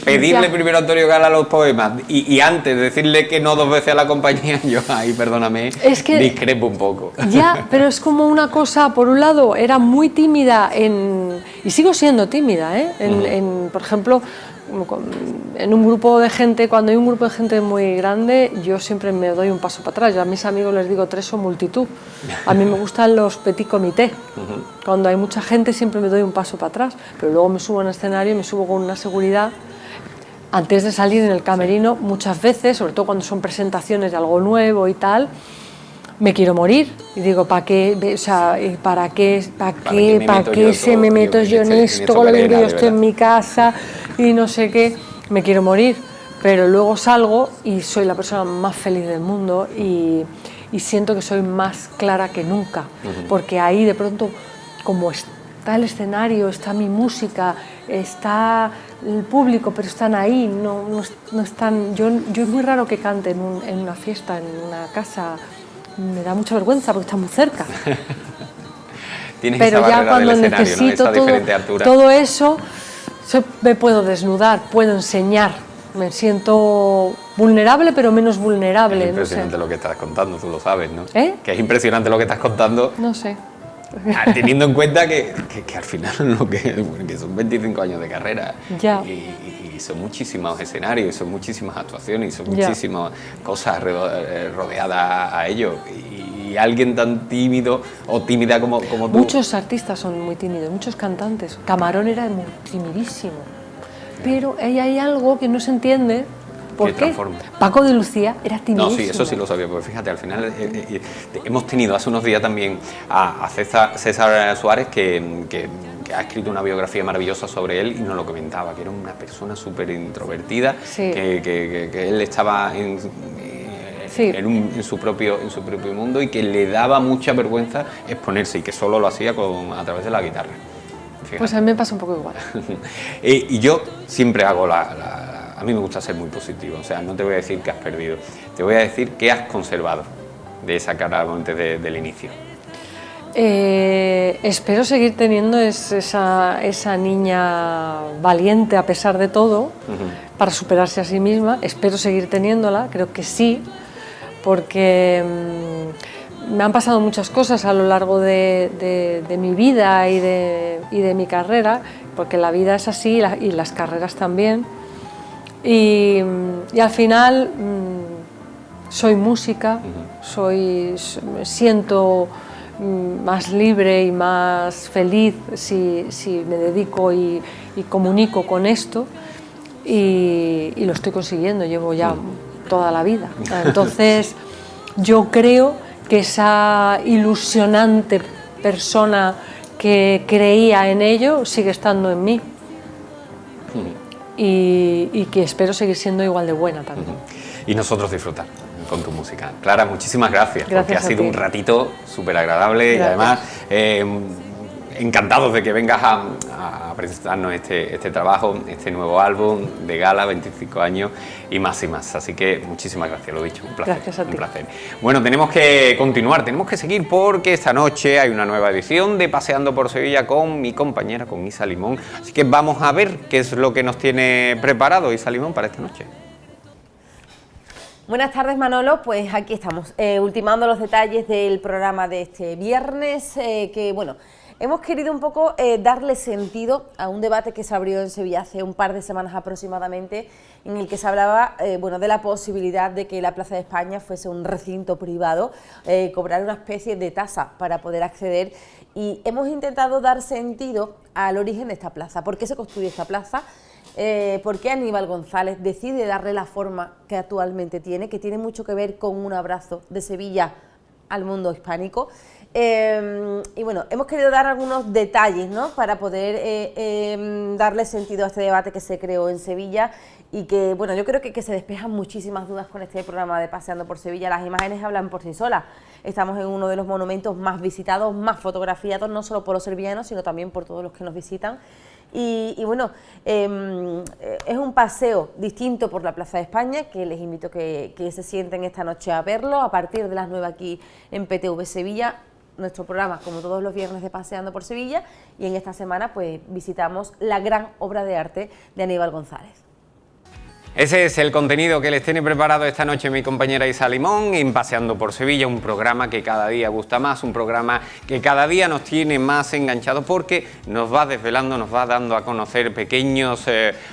pedirle primero a Antonio Gala los poemas y antes decirle que no 2 veces a la compañía, yo ahí, perdóname, es que discrepo un poco. Ya, pero es como una cosa, por un lado, era muy tímida y sigo siendo tímida, por ejemplo, en un grupo de gente, cuando hay un grupo de gente muy grande, yo siempre me doy un paso para atrás. Yo a mis amigos les digo 3 o multitud. A mí me gustan los petit comité. Cuando hay mucha gente siempre me doy un paso para atrás, pero luego me subo en escenario y me subo con una seguridad. Antes de salir en el camerino, muchas veces, sobre todo cuando son presentaciones de algo nuevo y tal, me quiero morir. Y digo, ¿para qué? O sea, ¿para qué me meto yo en esto? Con lo que yo estoy en mi casa y no sé qué. Me quiero morir. Pero luego salgo y soy la persona más feliz del mundo y siento que soy más clara que nunca. Porque ahí de pronto, como está el escenario, está mi música, está el público, pero están ahí, no están... Yo es muy raro que cante en una fiesta, en una casa. Me da mucha vergüenza porque está muy cerca. Pero ya cuando necesito todo eso, me puedo desnudar, puedo enseñar. Me siento vulnerable, pero menos vulnerable. Es impresionante lo que estás contando, tú lo sabes, ¿no? ¿Eh? Que es impresionante lo que estás contando. No sé. Teniendo en cuenta que al final que son 25 años de carrera. Ya. Y son muchísimos escenarios, y son muchísimas actuaciones, y son muchísimas cosas rodeadas a ello. Y alguien tan tímido o tímida como tú. Muchos artistas son muy tímidos, muchos cantantes. Camarón era muy timidísimo. Pero ahí hay algo que no se entiende. ¿Por qué? Paco de Lucía era timidísimo. No, sí, eso sí lo sabía, porque fíjate, al final hemos tenido hace unos días también a César Suárez, que ha escrito una biografía maravillosa sobre él y nos lo comentaba, que era una persona súper introvertida, sí. que él estaba en su propio mundo y que le daba mucha vergüenza exponerse y que solo lo hacía a través de la guitarra. Fíjate. Pues a mí me pasa un poco igual. Y yo siempre hago a mí me gusta ser muy positivo, o sea, no te voy a decir que has perdido, te voy a decir que has conservado de esa cara antes del inicio. Espero seguir teniendo esa niña valiente a pesar de todo, para superarse a sí misma. Espero seguir teniéndola, creo que sí, porque me han pasado muchas cosas a lo largo de mi vida y de mi carrera, porque la vida es así y las carreras también. Y al final soy música, me siento más libre y más feliz si me dedico y comunico con esto, y lo estoy consiguiendo, llevo ya toda la vida. Entonces yo creo que esa ilusionante persona que creía en ello sigue estando en mí. Y que espero seguir siendo igual de buena también. Y nosotros disfrutar con tu música. Clara, muchísimas gracias porque ha sido un ratito súper agradable y además encantados de que vengas a presentarnos este trabajo, este nuevo álbum de Gala, 25 años y más. Así que muchísimas gracias, lo dicho, un placer. Gracias a ti. Un placer. Bueno, tenemos que continuar, tenemos que seguir porque esta noche hay una nueva edición de Paseando por Sevilla con mi compañera, con Isa Limón. Así que vamos a ver qué es lo que nos tiene preparado Isa Limón para esta noche. Buenas tardes, Manolo. Pues aquí estamos, ultimando los detalles del programa de este viernes, que bueno, hemos querido un poco darle sentido a un debate que se abrió en Sevilla hace un par de semanas aproximadamente, en el que se hablaba de la posibilidad de que la Plaza de España fuese un recinto privado, cobrar una especie de tasa para poder acceder, y hemos intentado dar sentido al origen de esta plaza. ¿Por qué se construye esta plaza? ¿Por qué Aníbal González decide darle la forma que actualmente tiene, que tiene mucho que ver con un abrazo de Sevilla al mundo hispánico? Y bueno, hemos querido dar algunos detalles, ¿no?, para poder darle sentido a este debate que se creó en Sevilla y que, bueno, yo creo que se despejan muchísimas dudas con este programa de Paseando por Sevilla. Las imágenes hablan por sí solas. Estamos en uno de los monumentos más visitados, más fotografiados, no solo por los sevillanos, sino también por todos los que nos visitan. Y bueno, es un paseo distinto por la Plaza de España, que les invito que se sienten esta noche a verlo, a partir de las 9 aquí en PTV Sevilla. Nuestro programa, como todos los viernes, de Paseando por Sevilla, y en esta semana pues visitamos la gran obra de arte de Aníbal González. Ese es el contenido que les tiene preparado esta noche mi compañera Isa Limón en Paseando por Sevilla, un programa que cada día gusta más, un programa que cada día nos tiene más enganchados porque nos va desvelando, nos va dando a conocer pequeños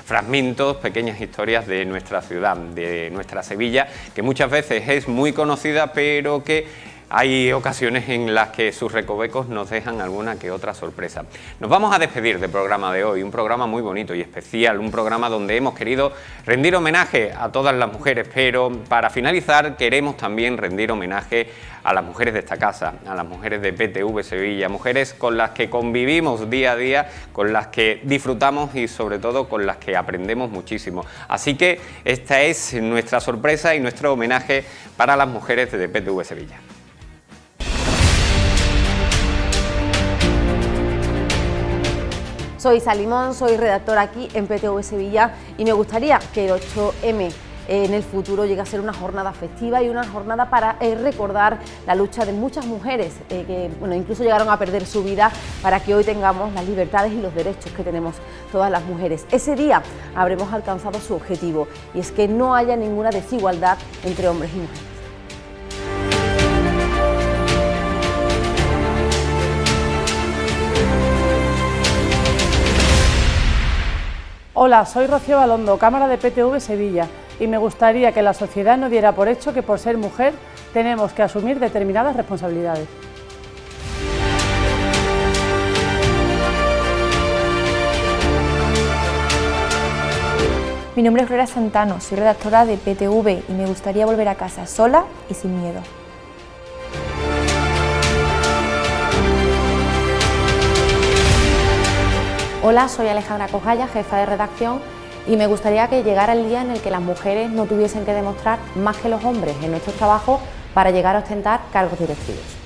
fragmentos, pequeñas historias de nuestra ciudad, de nuestra Sevilla, que muchas veces es muy conocida, pero que hay ocasiones en las que sus recovecos nos dejan alguna que otra sorpresa. Nos vamos a despedir del programa de hoy, un programa muy bonito y especial, un programa donde hemos querido rendir homenaje a todas las mujeres, pero para finalizar queremos también rendir homenaje a las mujeres de esta casa, a las mujeres de PTV Sevilla, mujeres con las que convivimos día a día, con las que disfrutamos y sobre todo con las que aprendemos muchísimo. Así que esta es nuestra sorpresa y nuestro homenaje para las mujeres de PTV Sevilla. Soy Salimón, soy redactora aquí en PTV Sevilla y me gustaría que el 8M en el futuro llegue a ser una jornada festiva y una jornada para recordar la lucha de muchas mujeres que incluso llegaron a perder su vida para que hoy tengamos las libertades y los derechos que tenemos todas las mujeres. Ese día habremos alcanzado su objetivo y es que no haya ninguna desigualdad entre hombres y mujeres. Hola, soy Rocío Balondo, cámara de PTV Sevilla, y me gustaría que la sociedad no diera por hecho que por ser mujer tenemos que asumir determinadas responsabilidades. Mi nombre es Gloria Santano, soy redactora de PTV y me gustaría volver a casa sola y sin miedo. Hola, soy Alejandra Cojalla, jefa de redacción, y me gustaría que llegara el día en el que las mujeres no tuviesen que demostrar más que los hombres en nuestros trabajos para llegar a ostentar cargos directivos.